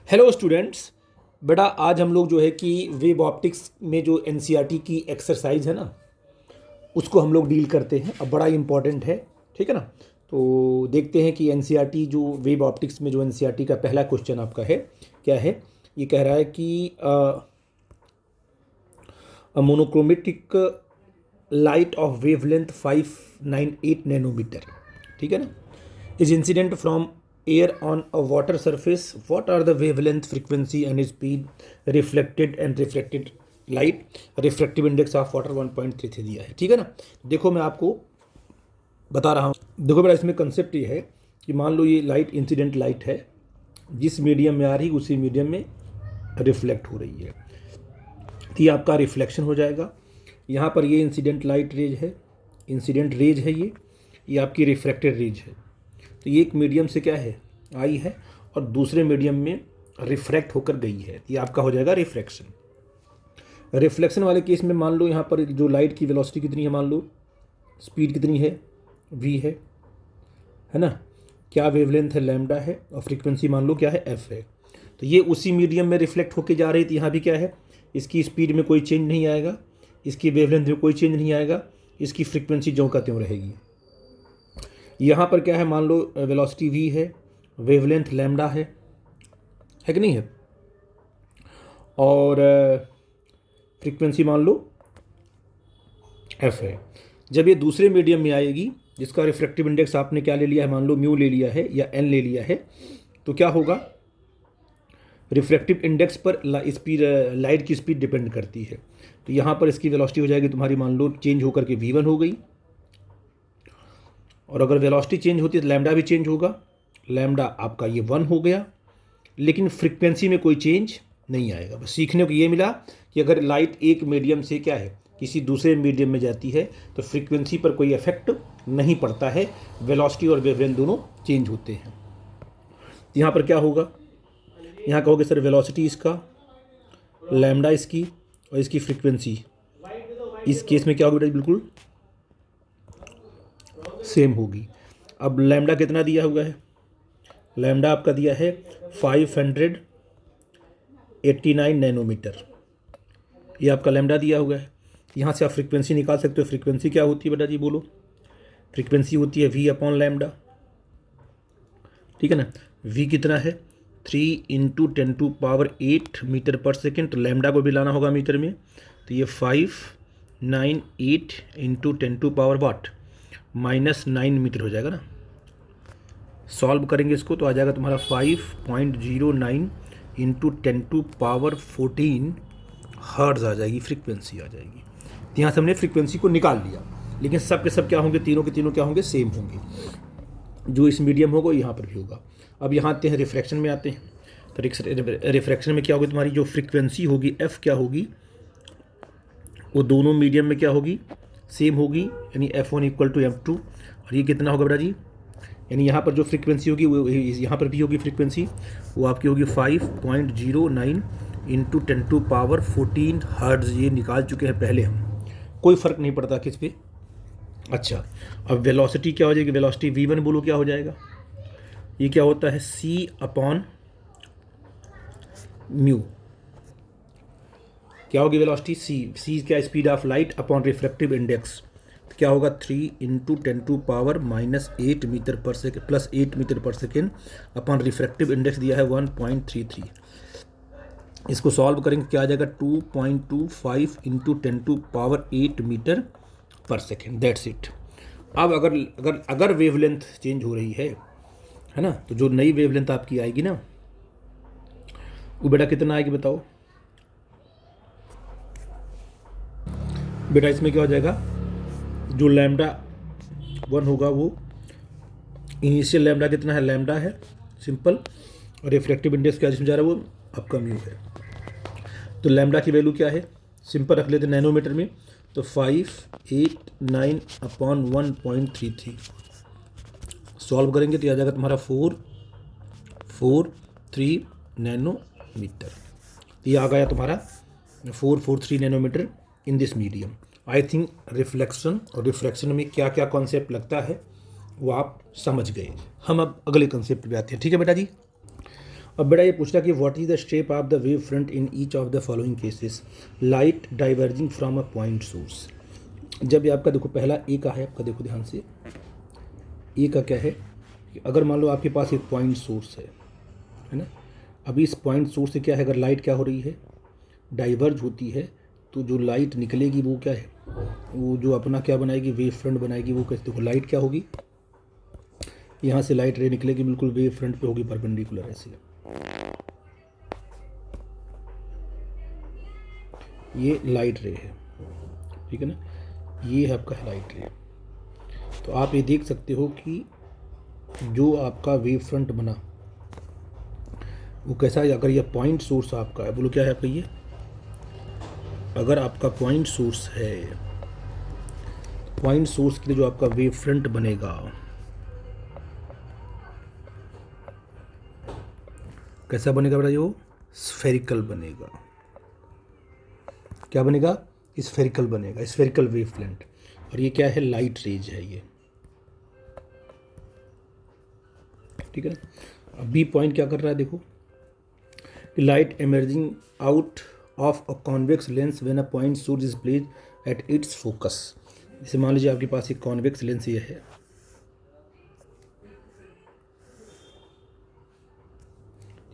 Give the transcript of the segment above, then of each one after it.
Hello students. बेटा आज हम लोग जो है कि वेव ऑप्टिक्स में जो एनसीईआरटी की एक्सरसाइज है ना उसको हम लोग डील करते हैं। अब बड़ा इम्पॉर्टेंट है, ठीक है ना। तो देखते हैं कि एनसीईआरटी जो वेव ऑप्टिक्स में जो एनसीईआरटी का पहला क्वेश्चन आपका है क्या है। ये कह रहा है कि monochromatic light of wavelength 598 nanometre, ठीक है ना, is incident from air on a water surface. What are the wavelength, frequency and speed reflected and refracted light? Refractive index of water 1.33 दिया है, ठीक है ना। देखो मैं आपको बता रहा हूँ। देखो बेटा इसमें कंसेप्ट ये है कि मान लो ये लाइट इंसिडेंट लाइट है, जिस मीडियम में आ रही उसी मीडियम में रिफ्लेक्ट हो रही है, तो ये आपका रिफ्लेक्शन हो जाएगा। यहाँ पर ये इंसिडेंट लाइट रेज है, इंसिडेंट रेज है, ये आपकी रिफ्रैक्टेड रेज है। तो ये एक मीडियम से क्या है आई है और दूसरे मीडियम में रिफ्रैक्ट होकर गई है, ये आपका हो जाएगा रिफ्लेक्शन। रिफ्लेक्शन वाले केस में मान लो यहाँ पर जो लाइट की वेलोसिटी कितनी है, मान लो स्पीड कितनी है v है ना, क्या वेवलेंथ है लैम्डा है और फ्रीक्वेंसी मान लो क्या है f है। तो ये उसी मीडियम में रिफ्लेक्ट होकर जा रही थी। यहाँ भी क्या है, इसकी स्पीड में कोई चेंज नहीं आएगा, इसकी वेवलेंथ में कोई चेंज नहीं आएगा, इसकी फ्रीक्वेंसी ज्यों का त्यों रहेगी। यहाँ पर क्या है, मान लो वेलोसिटी v है, वेवलेंथ लैम्डा है कि नहीं है, और फ्रीक्वेंसी मान लो f है। जब ये दूसरे मीडियम में आएगी जिसका रिफ्रैक्टिव इंडेक्स आपने क्या ले लिया है, मान लो म्यू ले लिया है या n ले लिया है, तो क्या होगा, रिफ्रैक्टिव इंडेक्स पर स्पीड लाइट की स्पीड डिपेंड करती है। तो यहाँ पर इसकी वेलोसिटी हो जाएगी तुम्हारी मान लो चेंज होकर के v1 हो गई, और अगर वेलोसिटी चेंज होती है तो लैम्डा भी चेंज होगा, लैम्डा आपका ये 1 हो गया, लेकिन फ्रीक्वेंसी में कोई चेंज नहीं आएगा। बस सीखने को ये मिला कि अगर लाइट एक मीडियम से क्या है किसी दूसरे मीडियम में जाती है तो फ्रीक्वेंसी पर कोई इफेक्ट नहीं पड़ता है, वेलोसिटी और वेवलेंथ दोनों चेंज होते हैं। तो यहाँ पर क्या होगा, यहाँ कहोगे सर वेलोसिटी इसका, लैम्डा इसकी और इसकी फ्रीक्वेंसी इस केस में क्या होगी बेटा, बिल्कुल सेम होगी। अब लैम्डा कितना दिया हुआ है, लैम्डा आपका दिया है 589 नैनोमीटर, ये आपका लैम्डा दिया हुआ है। यहाँ से आप फ्रीक्वेंसी निकाल सकते हो। फ्रीक्वेंसी क्या होती है बेटा जी, बोलो। फ्रीक्वेंसी होती है v अपॉन लैम्डा, ठीक है ना। v कितना है 3 × 10⁸ मीटर पर सेकेंड, तो लैम्डा को भी लाना होगा मीटर में, तो ये 598 × 10⁻⁻9 मीटर हो जाएगा ना। सॉल्व करेंगे इसको तो आ जाएगा तुम्हारा 5.09 × 10⁻14 हर्ट्ज आ जाएगी, फ्रीक्वेंसी आ जाएगी। तो यहाँ से हमने फ्रीक्वेंसी को निकाल लिया, लेकिन सब के सब क्या होंगे, तीनों के तीनों क्या होंगे, सेम होंगे। जो इस मीडियम होगा यहाँ पर भी होगा। अब यहाँ आते हैं रिफ्रैक्शन में आते हैं। तो रिफ्रैक्शन में क्या होगी, तुम्हारी जो फ्रीक्वेंसी होगी f क्या होगी, वो दोनों मीडियम में क्या होगी, सेम होगी, यानी f1 = f2। और ये कितना होगा बेटा जी, यानी यहाँ पर जो फ्रीक्वेंसी होगी वो यहाँ पर भी होगी फ्रीक्वेंसी, वो आपकी होगी 5.09 × 10⁻14 हर्ट्ज। ये निकाल चुके हैं पहले हम, कोई फ़र्क नहीं पड़ता किस पे। अच्छा, अब वेलोसिटी क्या हो जाएगी, वेलोसिटी v1 बोलो क्या हो जाएगा, ये क्या होता है c/μ, क्या होगी वेलोसिटी c क्या, speed of light upon refractive index, तो क्या होगा 3 × 10⁻⁸ metre per second plus 8 metre per second upon refractive index दिया है 1.33। इसको सॉल्व करेंगे क्या आ जाएगा 2.25 × 10⁸ metre per second, that's it. अब अगर वेवलेंथ चेंज हो रही है ना, तो जो नई वेवलेंथ आपकी आएगी ना वो बेटा कितना आएगी बताओ बेटा। इसमें क्या हो जाएगा, जो लैम्डा 1 होगा वो इनिशियल लैम्डा कितना है, लैम्डा है सिंपल, और रिफ्रैक्टिव इंडेक्स क्या जिसमें जा रहा है वो आपका म्यू है। तो लैम्डा की वैल्यू क्या है, सिंपल रख लेते नैनोमीटर में, तो 589/1.33। सॉल्व करेंगे तो आ जाएगा तुम्हारा 443 नैनोमीटर। ये आ गया तुम्हारा 443 nanometre in this medium. I think reflection और रिफ्रैक्शन में क्या क्या कॉन्सेप्ट लगता है वो आप समझ गए। हम अब अगले कंसेप्ट पे आते हैं, ठीक है बेटा जी। अब बेटा ये पूछ रहा कि what is the shape of the wave front in each of the following cases, light diverging from a point source. जब ये आपका देखो पहला ए का है, आपका देखो ध्यान से, ए का क्या है कि अगर मान लो आपके पास एक पॉइंट सोर्स है ना, अभी इस पॉइंट सोर्स से क्या है, अगर लाइट क्या हो रही है, डाइवर्ज होती है, तो जो लाइट निकलेगी वो क्या है, वो जो अपना क्या बनाएगी, वेव फ्रंट बनाएगी। वो कैसे, देखो लाइट क्या होगी, यहाँ से लाइट रे निकलेगी, बिल्कुल वेव फ्रंट पे होगी परपेंडिकुलर ऐसे। ये लाइट रे है, ठीक है ना, ये है आपका लाइट रे। तो आप ये देख सकते हो कि जो आपका वेव फ्रंट बना वो कैसा है। अगर ये पॉइंट सोर्स आपका है, बोलो क्या है आपका ये, अगर आपका पॉइंट सोर्स है, पॉइंट सोर्स के लिए जो आपका वेव फ्रंट बनेगा कैसा बनेगा बेटा, जो स्फेरिकल बनेगा। क्या बनेगा, स्फेरिकल बनेगा, स्फेरिकल वेव फ्रंट। और ये क्या है, लाइट रेज है ये, ठीक है ना। अब बी पॉइंट क्या कर रहा है, देखो light emerging out of a convex lens when a point source is placed at its focus. जैसे मान लीजिए आपके पास एक कॉन्वेक्स लेंस ये है,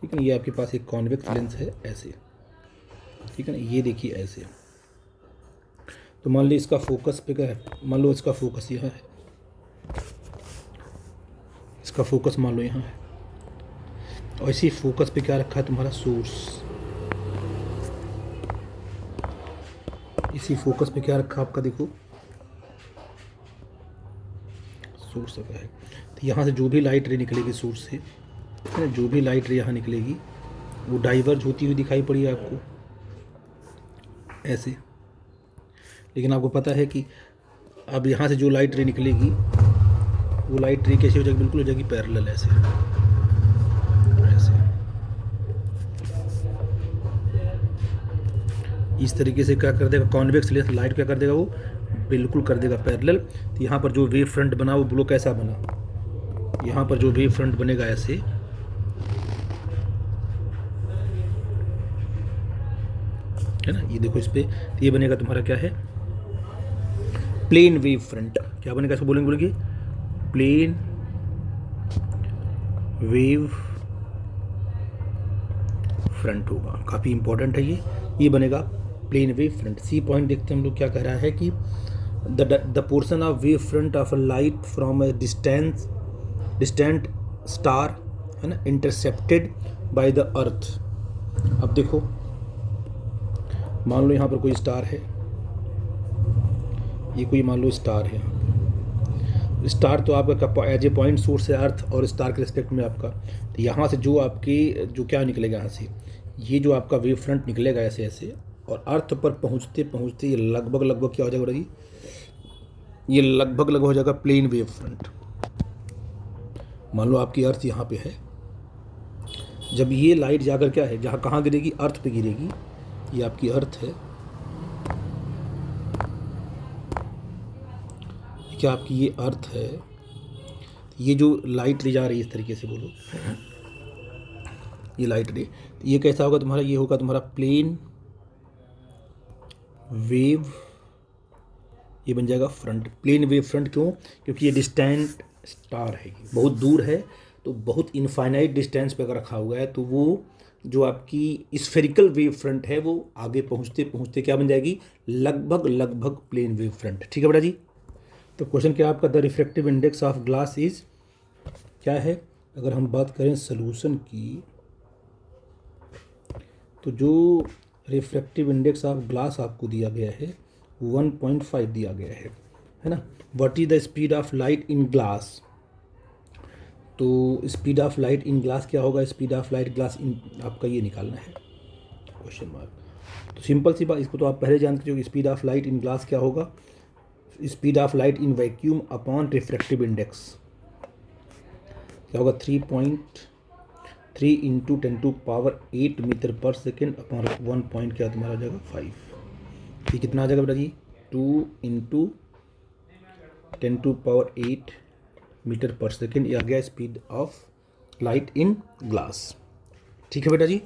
ठीक है ना, ये आपके पास एक कॉन्वेक्स लेंस है ऐसे, ठीक है ना, ये देखिए ऐसे। तो मान लीजिए इसका फोकस पे क्या है, मान लो इसका फोकस यहाँ है, इसका फोकस मान लो यहाँ है, और इसी फोकस पे क्या रखा है तुम्हारा सोर्स, इसी फोकस पे क्या रखा आपका, देखो सोर्स का है। तो यहाँ से जो भी लाइट रे निकलेगी सोर्स से, है ना, जो भी लाइट रे यहाँ निकलेगी वो डाइवर्ज होती हुई दिखाई पड़ी आपको ऐसे। लेकिन आपको पता है कि अब यहाँ से जो लाइट रे निकलेगी वो लाइट रे कैसे हो जाएगी, बिल्कुल हो जाएगी पैरेलल ऐसे ऐसे, इस तरीके से क्या कर देगा, कॉन्वेक्स लेंस लाइट क्या कर देगा, वो बिल्कुल कर देगा पैरेलल। तो यहाँ पर जो वेव फ्रंट बना वो ब्लो कैसा बना, यहाँ पर जो वेव फ्रंट बनेगा ऐसे, है ना, ये देखो इस पे, तो ये बनेगा तुम्हारा क्या है, प्लेन वेव फ्रंट। क्या बनेगा, इसको बोलेंगे प्लेन वेव फ्रंट होगा, काफ़ी इंपॉर्टेंट है ये बनेगा plane wave front. C point देखते हैं हम लोग क्या कह रहा है कि the portion of wave front of a light from a distant star, है ना, इंटरसेप्टेड बाय द अर्थ। अब देखो मान लो यहाँ पर कोई स्टार है, ये कोई मान लो स्टार है, स्टार तो आपका एज ए पॉइंट सोर्स है अर्थ, और स्टार के रिस्पेक्ट में आपका, तो यहाँ से जो आपकी जो क्या निकलेगा, यहाँ से ये जो आपका वेव फ्रंट निकलेगा ऐसे ऐसे, और अर्थ पर पहुँचते पहुँचते ये लगभग क्या हो जाएगा जी, ये लगभग हो जाएगा प्लेन वेव फ्रंट। मान लो आपकी अर्थ यहाँ पे है, जब ये लाइट जाकर क्या है, जहाँ कहाँ गिरेगी, अर्थ पे गिरेगी, ये आपकी अर्थ है, क्या आपकी ये अर्थ है, ये जो लाइट ले जा रही है इस तरीके से बोलो, ये लाइट रे, तो ये कैसा होगा तुम्हारा, ये होगा तुम्हारा प्लेन वेव, ये बन जाएगा फ्रंट, प्लेन वेव फ्रंट। क्यों, क्योंकि ये डिस्टेंट स्टार है, बहुत दूर है, तो बहुत इनफाइनाइट डिस्टेंस पे अगर रखा हुआ है, तो वो जो आपकी स्फेरिकल वेव फ्रंट है वो आगे पहुँचते पहुँचते क्या बन जाएगी, लगभग प्लेन वेव फ्रंट। ठीक है बेटा जी। तो क्वेश्चन क्या आपका, the refractive index of glass is, क्या है, अगर हम बात करें सोल्यूशन की, तो जो रिफ्रैक्टिव इंडेक्स ऑफ ग्लास आपको दिया गया है 1.5 दिया गया है ना। What is the speed of light in glass, तो speed of light in glass क्या होगा, speed of light glass in, आपका ये निकालना है क्वेश्चन मार्क। तो सिंपल सी बात, इसको तो आप पहले जानते हो कि speed of light in glass क्या होगा, speed of light in vacuum upon refractive index क्या होगा, 3.3 into 10⁸ metre per second upon 1 point क्या तुम्हारा आ जाएगा 5। ये कितना आ जाएगा बेटा जी, 2 इंटू 10⁸ मीटर पर सेकेंड, ये आ गया speed of light in glass. ठीक है बेटा जी।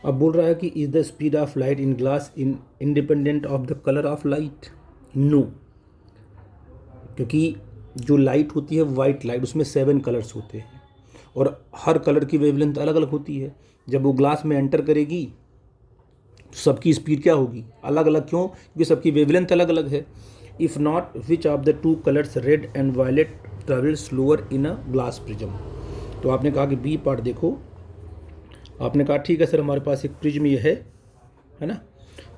अब बोल रहा है कि is the speed of light in glass in independent of the colour of light. No, क्योंकि जो लाइट होती है वाइट लाइट, उसमें 7 कलर्स होते हैं और हर कलर की वेवलेंथ अलग अलग होती है। जब वो ग्लास में एंटर करेगी तो सबकी स्पीड क्या होगी, अलग अलग। क्यों? क्योंकि सबकी वेवलेंथ अलग अलग है। If not which of the 2 colours red and violet travel slower in a glass prism. तो आपने कहा कि बी पार्ट देखो, आपने कहा ठीक है सर हमारे पास एक प्रिज्म ये है ना।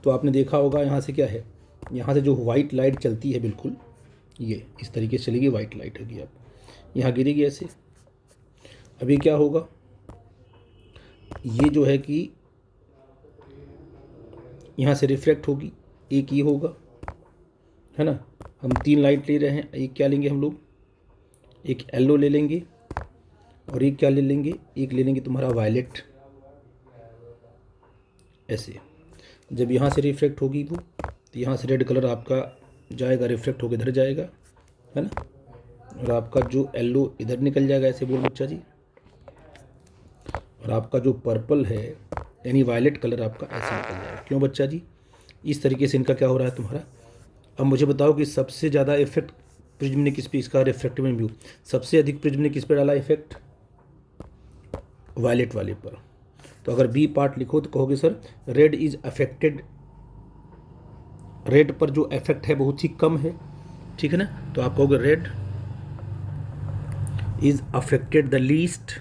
तो आपने देखा होगा यहाँ से क्या है, यहाँ से जो वाइट लाइट चलती है बिल्कुल ये इस तरीके से चलेगी, वाइट लाइट होगी, आप यहाँ गिरेगी ऐसे। अभी क्या होगा, ये जो है कि यहाँ से रिफ्लेक्ट होगी, एक ये होगा, है ना। हम 3 लाइट ले रहे हैं, एक क्या लेंगे हम लोग, एक येलो ले लेंगे और एक क्या ले लेंगे, एक ले लेंगे तुम्हारा वायलेट। ऐसे जब यहाँ से रिफ्लेक्ट होगी वो, तो यहाँ से रेड कलर आपका जाएगा, रिफ्लेक्ट होकर इधर जाएगा, है ना, और आपका जो येलो इधर निकल जाएगा, ऐसे बोल बच्चा जी। और आपका जो पर्पल है यानी वायलेट कलर आपका ऐसे निकल जाएगा। क्यों बच्चा जी? इस तरीके से इनका क्या हो रहा है तुम्हारा। अब मुझे बताओ कि सबसे ज़्यादा इफेक्ट प्रिज्म ने किस पे, इसका रिफ्रैक्टिव व्यू सबसे अधिक प्रिज्म ने किस पे डाला इफेक्ट, वायलेट वाले पर। तो अगर बी पार्ट लिखो तो कहोगे sir red is affected, red पर जो इफेक्ट है बहुत ही कम है, ठीक है ना। तो आप कहोगे red is affected the least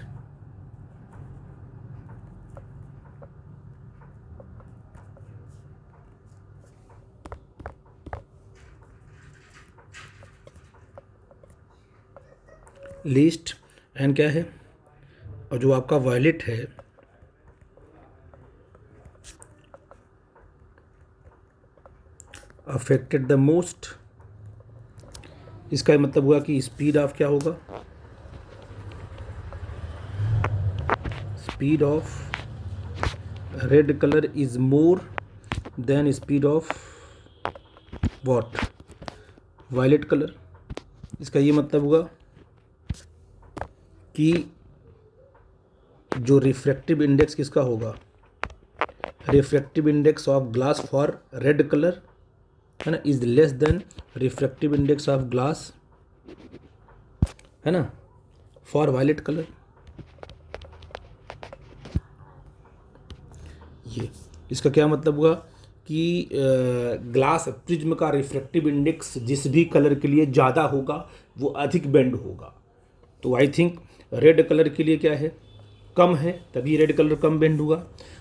least and क्या है, और जो आपका वायलेट है अफेक्टेड द मोस्ट। इसका मतलब हुआ कि स्पीड ऑफ क्या होगा, speed of red colour is more than speed of what, violet colour. इसका ये मतलब हुआ कि जो रिफ्रैक्टिव इंडेक्स किसका होगा, refractive index of glass for red colour, है ना, is less than refractive index of glass, है ना, फॉर वायलेट कलर। ये इसका क्या मतलब हुआ कि ग्लास प्रिज्म का रिफ्रैक्टिव इंडेक्स जिस भी कलर के लिए ज़्यादा होगा वो अधिक बेंड होगा। तो आई थिंक रेड कलर के लिए क्या है, कम है, तभी रेड कलर कम बेंड हुआ,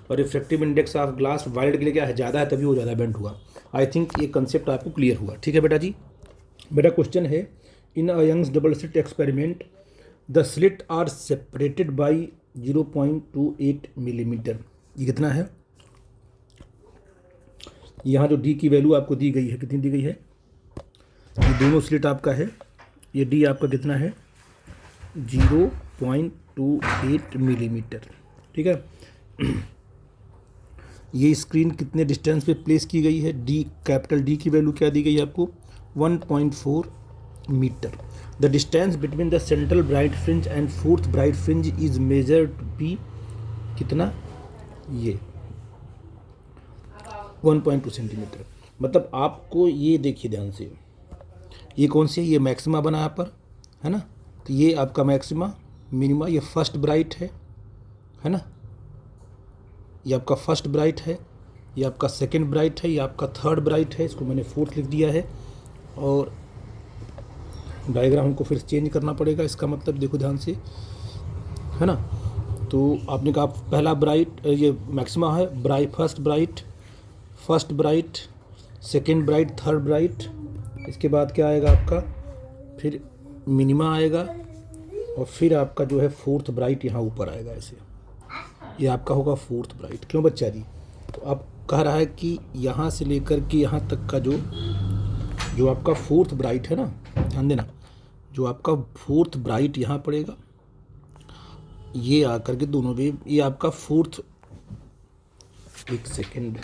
और refractive index of glass violet के लिए क्या है, ज़्यादा है, तभी वो ज़्यादा बेंड हुआ। आई थिंक ये कंसेप्ट आपको क्लियर हुआ, ठीक है बेटा जी। बेटा क्वेश्चन है, in a Young's double slit experiment the slit are separated by 0.28 millimetre. ये कितना है, यहाँ जो डी की वैल्यू आपको दी गई है, कितनी दी गई है, ये दोनों स्लिट आपका है, ये डी आपका कितना है 0.28 मिलीमीटर, ठीक है। ये स्क्रीन कितने डिस्टेंस पे प्लेस की गई है, डी कैपिटल डी की वैल्यू क्या दी गई है आपको 1.4 metre. The distance between the central bright fringe and fourth bright fringe is measured to be कितना, ये 1.2 सेंटीमीटर। मतलब आपको ये देखिए ध्यान से, ये कौन सी है, ये मैक्सिमा बना यहाँ पर, है ना। तो ये आपका मैक्सिमा, मिनिमा, ये फर्स्ट ब्राइट है ना, ये आपका फर्स्ट ब्राइट है, ये आपका सेकंड ब्राइट है, ये आपका थर्ड ब्राइट है, इसको मैंने फोर्थ लिख दिया है। और डायग्राम हमको फिर चेंज करना पड़ेगा, इसका मतलब देखो ध्यान से, है ना। तो आपने कहा पहला ब्राइट ये मैक्सिमा है, first bright, second bright, third bright, इसके बाद क्या आएगा आपका, फिर मिनिमा आएगा, और फिर आपका जो है फोर्थ ब्राइट यहाँ ऊपर आएगा ऐसे, ये आपका होगा फोर्थ ब्राइट। क्यों बच्चा जी? तो आप कह रहा है कि यहाँ से लेकर के यहाँ तक का जो आपका फोर्थ ब्राइट है ना, ध्यान देना, जो आपका फोर्थ ब्राइट यहाँ पड़ेगा, ये आकर के दोनों वेव, ये आपका फोर्थ, एक सेकेंड,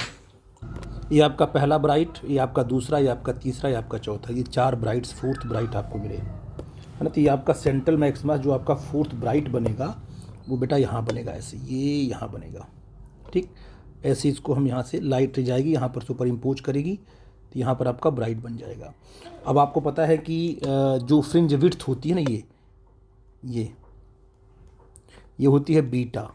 ये आपका पहला ब्राइट, ये आपका दूसरा, ये आपका तीसरा, ये आपका चौथा, ये 4 ब्राइट्स, फोर्थ ब्राइट आपको मिले, है ना। तो ये आपका सेंट्रल मैक्सिमा जो आपका फोर्थ ब्राइट बनेगा वो बेटा यहाँ बनेगा, ऐसे ये यहाँ बनेगा, ठीक। ऐसे इसको हम यहाँ से लाइट जाएगी यहाँ पर सुपर इम्पोज करेगी तो यहाँ पर आपका ब्राइट बन जाएगा। अब आपको पता है कि जो फ्रिंज विड्थ होती है ना, ये होती है बीटा,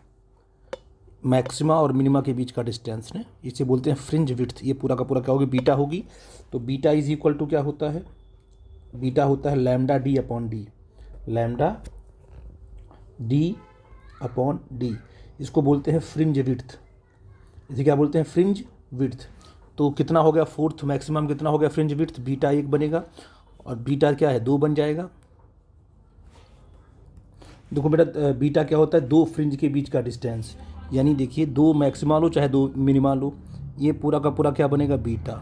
मैक्सिमा और मिनिमा के बीच का डिस्टेंस ने, इसे बोलते हैं फ्रिंज विड्थ। ये पूरा का पूरा क्या होगी, बीटा होगी। तो बीटा इज इक्वल टू क्या होता है, बीटा होता है lambda D upon D, lambda D upon D. इसको बोलते हैं फ्रिंज विड्थ, इसे क्या बोलते हैं, फ्रिंज विड्थ। तो कितना हो गया, फोर्थ मैक्सिमम कितना हो गया फ्रिंज विड्थ, बीटा 1 बनेगा, और बीटा क्या है 2 बन जाएगा। देखो बेटा बीटा क्या होता है, 2 फ्रिंज के बीच का डिस्टेंस, यानी देखिए 2 मैक्सिमा लो चाहे 2 मिनिमा लो, ये पूरा का पूरा क्या बनेगा, बीटा।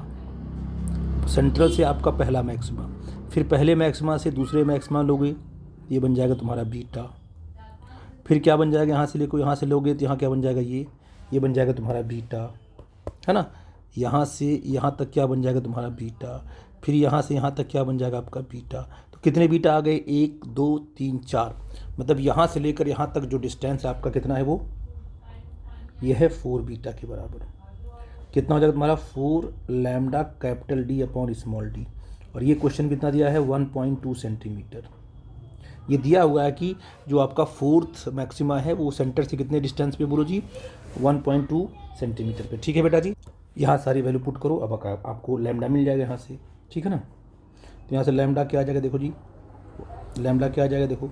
सेंट्रल से आपका पहला मैक्सिमा, फिर पहले मैक्सिमा से दूसरे मैक्सिमा लोगे, ये बन जाएगा तुम्हारा बीटा। फिर क्या बन जाएगा, यहाँ से लेको यहाँ से लोगे तो यहाँ क्या बन जाएगा, ये बन जाएगा तुम्हारा बीटा, है ना। यहाँ से यहाँ तक क्या बन जाएगा तुम्हारा बीटा, फिर यहाँ से यहाँ तक क्या बन जाएगा आपका बीटा। तो कितने बीटा आ गए, 1 2 3 4, मतलब यहाँ से लेकर यहाँ तक जो डिस्टेंस आपका कितना है, वो ये है 4 बीटा के बराबर। कितना हो जाएगा तुम्हारा, 4 lambda capital D upon small D. और ये क्वेश्चन कितना दिया है, 1.2 सेंटीमीटर। ये दिया हुआ है कि जो आपका फोर्थ मैक्सिमा है वो सेंटर से कितने डिस्टेंस पे, बोलो जी 1.2 सेंटीमीटर पे। ठीक है बेटा जी, यहाँ सारी वैल्यू पुट करो, अब आपको लैम्डा मिल जाएगा यहाँ से, ठीक है ना। तो यहाँ से लैम्डा क्या आ जाएगा, देखो जी लैम्डा क्या आ जाएगा, देखो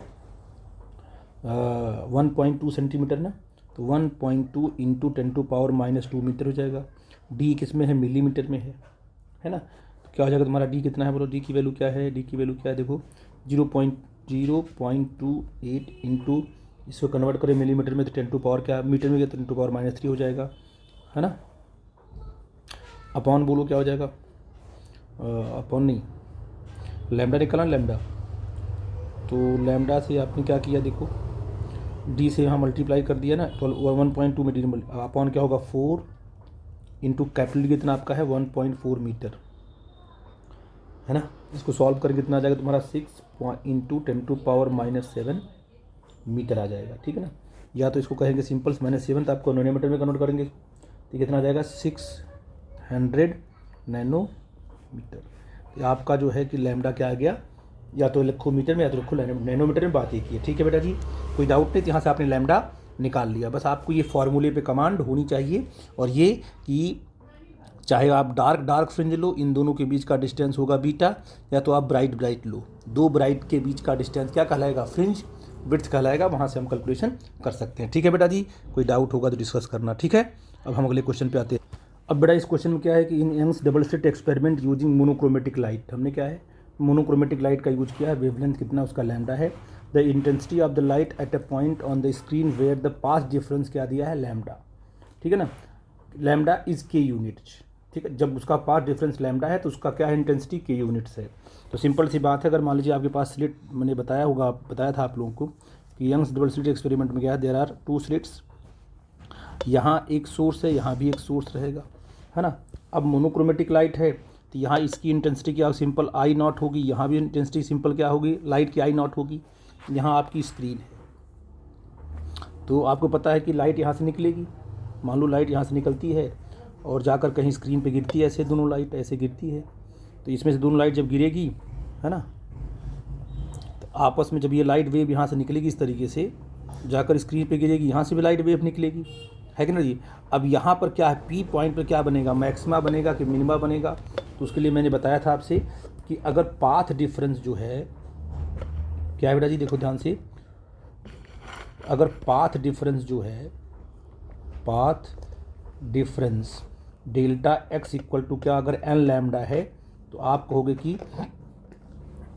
1.2 सेंटीमीटर ना, तो 1.2 इंटू 10⁻⁻² मीटर हो जाएगा। डी किस में है, मिलीमीटर में है ना। तो क्या हो जाएगा तुम्हारा, डी कितना है बोलो, डी की वैल्यू क्या है, डी की वैल्यू क्या है, देखो 0.28 इंटू, इसको कन्वर्ट करें मिलीमीटर में तो 10 क्या मीटर में, 10⁻³ हो जाएगा, है ना। अपॉन बोलो क्या हो जाएगा, अपॉन नहीं, लैम्डा निकाला लैम्डा, तो लैम्डा से आपने क्या किया, देखो डी से यहाँ मल्टीप्लाई कर दिया ना, 1.2 मीटर, अपॉन क्या होगा 4 इंटू कैपिटल कितना आपका है 1.4 मीटर, है ना। इसको सॉल्व करके कितना आ जाएगा तुम्हारा 6 इंटू 10⁻⁻7 मीटर आ जाएगा, ठीक है ना। या तो इसको कहेंगे सिंपल -7 तो आपको नैनोमीटर में कन्वर्ट करेंगे तो कितना आ जाएगा 600 नैनोमीटर। तो आपका जो है कि लैम्डा क्या आ गया, या तो लिखो मीटर में या तो लिखो नैनोमीटर में, बात एक ही है। ठीक है बेटा जी, कोई डाउट नहीं, तो यहाँ से आपने लैम्डा निकाल लिया। बस आपको ये फॉर्मूले पे कमांड होनी चाहिए, और ये कि चाहे आप डार्क फ्रिंज लो, इन दोनों के बीच का डिस्टेंस होगा बीटा, या तो आप ब्राइट लो, 2 ब्राइट के बीच का डिस्टेंस क्या कहलाएगा, फ्रिंज विड्थ कहलाएगा। वहाँ से हम कैलकुलेशन कर सकते हैं। ठीक है बेटा जी, कोई डाउट होगा तो डिस्कस करना, ठीक है। अब हम अगले क्वेश्चन पे आते हैं। अब बेटा इस क्वेश्चन में क्या है कि in Young's double slit experiment using monochromatic light, हमने क्या है मोनोक्रोमेटिक लाइट का यूज किया है। वेवलेंथ कितना उसका लैम्डा है। The intensity of the light at a point on the screen where the path difference क्या दिया है, लैम्डा, ठीक है ना। लैम्डा इज के यूनिट्स, ठीक है। जब उसका पाथ डिफरेंस लैम्डा है तो उसका क्या है, इंटेंसिटी के यूनिट्स है। तो सिंपल सी बात है, अगर मान लीजिए आपके पास स्लिट, मैंने बताया था आप लोगों को कि यंग्स डबल स्लिट एक्सपेरिमेंट में क्या है, देयर आर 2 स्लिट्स, यहाँ एक सोर्स है, यहाँ भी एक सोर्स रहेगा, है ना। अब मोनोक्रोमेटिक लाइट है तो यहाँ इसकी इंटेंसिटी क्या सिंपल I0 होगी, यहाँ भी इंटेंसिटी सिंपल क्या होगी, लाइट की I0 होगी। यहाँ आपकी स्क्रीन है, तो आपको पता है कि लाइट यहाँ से निकलेगी। मान लो लाइट यहाँ से निकलती है और जाकर कहीं स्क्रीन पे गिरती है, ऐसे दोनों लाइट ऐसे गिरती है, तो इसमें से दोनों लाइट जब गिरेगी, है ना, तो आपस में जब ये लाइट वेव यहाँ से निकलेगी इस तरीके से, जाकर स्क्रीन पे गिरेगी, यहाँ से भी लाइट वेव निकलेगी, है कि ना जी। अब यहाँ पर क्या है, पी पॉइंट पर क्या बनेगा, मैक्सिमा बनेगा कि मिनिमा बनेगा। तो उसके लिए मैंने बताया था आपसे कि अगर पाथ डिफरेंस जो है, क्या है बेटा जी, देखो ध्यान से, अगर पाथ डिफरेंस जो है, path difference delta X equal to क्या, अगर एन लैम्डा है तो आप कहोगे कि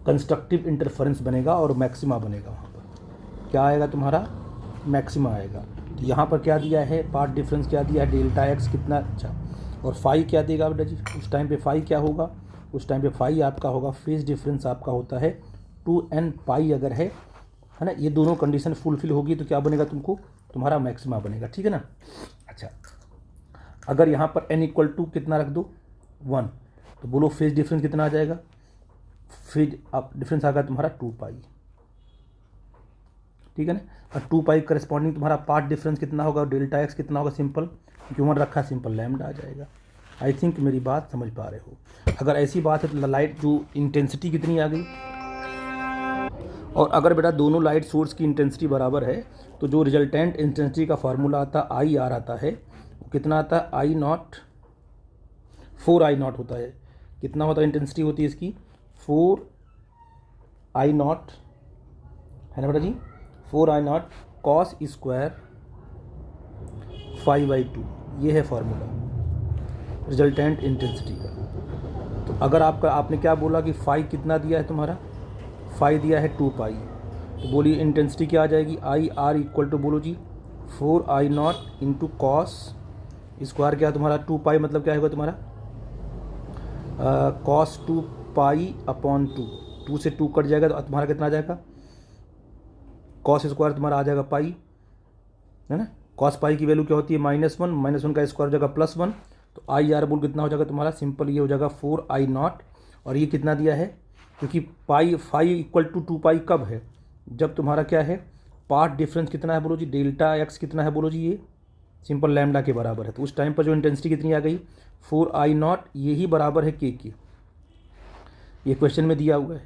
कंस्ट्रक्टिव इंटरफेरेंस बनेगा और मैक्सिमा बनेगा। वहाँ पर क्या आएगा तुम्हारा, मैक्सिमा आएगा। तो यहाँ पर क्या दिया है, पाथ डिफरेंस क्या दिया है, डेल्टा एक्स कितना, अच्छा, और फाई क्या देगा बेटा जी, उस टाइम पे फाई क्या होगा, उस टाइम पे फाई आपका होगा, फेज डिफरेंस आपका होता है 2n पाई अगर है ना। ये दोनों कंडीशन फुलफिल होगी तो क्या बनेगा तुमको, तुम्हारा मैक्सिमा बनेगा, ठीक है ना। अच्छा, अगर यहाँ पर n इक्वल टू कितना रख दो 1, तो बोलो फेज डिफरेंस कितना आ जाएगा, फेज डिफरेंस आ गया तुम्हारा 2 पाई, ठीक है ना। और 2 पाई करस्पॉन्डिंग तुम्हारा पाथ डिफरेंस कितना होगा, डेल्टा एक्स कितना होगा, सिंपल क्यों रखा, सिंपल लैम्डा आ जाएगा। आई थिंक मेरी बात समझ पा रहे हो। अगर ऐसी बात है तो लाइट जो इंटेंसिटी कितनी आ गई, और अगर बेटा दोनों लाइट सोर्स की इंटेंसिटी बराबर है तो जो रिजल्टेंट इंटेंसिटी का फार्मूला आता है आई आर आता है, वो कितना आता है, आई नॉट 4 आई नॉट होता है। कितना होता है इंटेंसिटी होती है इसकी, 4 आई नॉट, है ना बेटा जी, 4 आई नॉट कॉस स्क्वायर 5/2, ये है फार्मूला रिजल्टेंट इंटेंसिटी का। तो अगर आपने क्या बोला कि फाई कितना दिया है तुम्हारा, फाई दिया है 2 पाई, तो बोलिए इंटेंसिटी क्या आ जाएगी, आई आर इक्वल टू बोलो जी 4 आई नॉट इंटू कॉस स्क्वायर क्या तुम्हारा 2 पाई, मतलब क्या होगा तुम्हारा कॉस 2 पाई अपॉन 2 से 2 कट जाएगा तो तुम्हारा कितना आ जाएगा, कॉस स्क्वायर तुम्हारा आ जाएगा पाई, है ना। कॉस पाई की वैल्यू क्या होती है, -1 -1 का स्क्वायर हो जाएगा +1, तो आई आर बोल कितना हो जाएगा तुम्हारा, सिंपल ये हो जाएगा 4 आई नॉट, और ये कितना दिया है, क्योंकि पाई 5 इक्वल टू 2 पाई कब है, जब तुम्हारा क्या है, पाथ डिफरेंस कितना है बोलो जी, डेल्टा एक्स कितना है बोलो जी, ये सिंपल लैम्डा के बराबर है। तो उस टाइम पर जो इंटेंसिटी कितनी आ गई, 4 आई नॉट, यही बराबर है के की, ये क्वेश्चन में दिया हुआ है।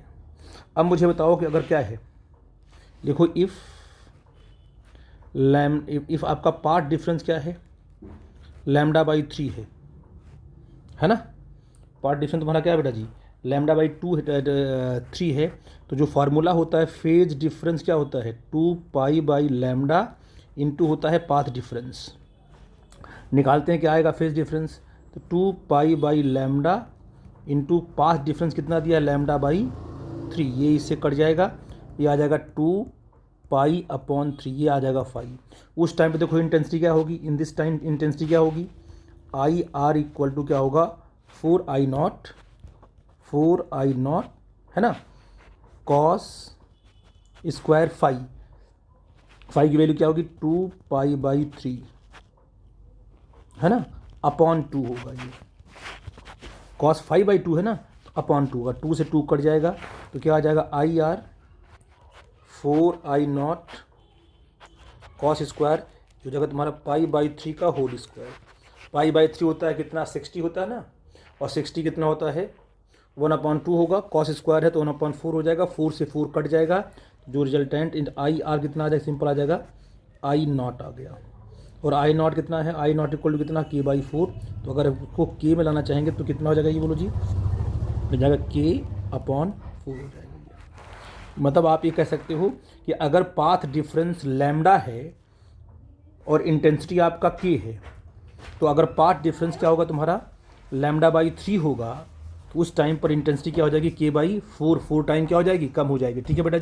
अब मुझे बताओ कि अगर क्या है, देखो इफ़ आपका पाथ डिफरेंस क्या है, λ/3 है ना, पाथ डिफरेंस तुम्हारा क्या है बेटा जी, λ/3 है, तो जो फार्मूला होता है फेज डिफरेंस क्या होता है, 2 पाई लैम्डा इंटू होता है पाथ डिफरेंस। निकालते हैं क्या आएगा फेज डिफरेंस, तो 2 पाई लैम्डा इंटू पाथ डिफरेंस कितना दिया है, λ/3, ये इससे कट जाएगा, ये आ जाएगा 2 पाई अपॉन 3, ये आ जाएगा 5। उस टाइम पे देखो इंटेंसिटी क्या होगी, इन दिस टाइम इंटेंसिटी क्या होगी, आई आर इक्वल टू क्या होगा, 4 आई नॉट, है ना, कॉस स्क्वायर 5 की वैल्यू क्या होगी 2 पाई/3, है ना, अपॉन 2 होगा, ये कॉस 5/2 है ना, अपॉन 2 होगा, 2 से 2 कट जाएगा तो क्या आ जाएगा, I R 4 I not cos square जो जगह तुम्हारा पाई/3 का होल स्क्वायर, पाई/3 होता है कितना, 60 होता है ना, और 60 कितना होता है 1/2 होगा, कॉस स्क्वायर है तो 1/4 हो जाएगा, 4 से 4 कट जाएगा, जो रिजल्टेंट इन आई आर कितना आ जाएगा, सिंपल आ जाएगा आई नॉट आ गया, और आई नॉट कितना है, आई नॉट इक्वल टू कितना, k/4, तो अगर इसको के में लाना चाहेंगे तो कितना हो जाएगा ये बोलो जी, हो जाएगा k/4 हो जाएगा। मतलब आप ये कह सकते हो कि अगर पाथ डिफरेंस लैम्डा है और इंटेंसिटी आपका k है, तो अगर पाथ डिफरेंस क्या होगा तुम्हारा λ/3 होगा, तो उस टाइम पर इंटेंसिटी क्या हो जाएगी, k/4, 4 टाइम क्या हो जाएगी, कम हो जाएगी। ठीक है बेटा जी।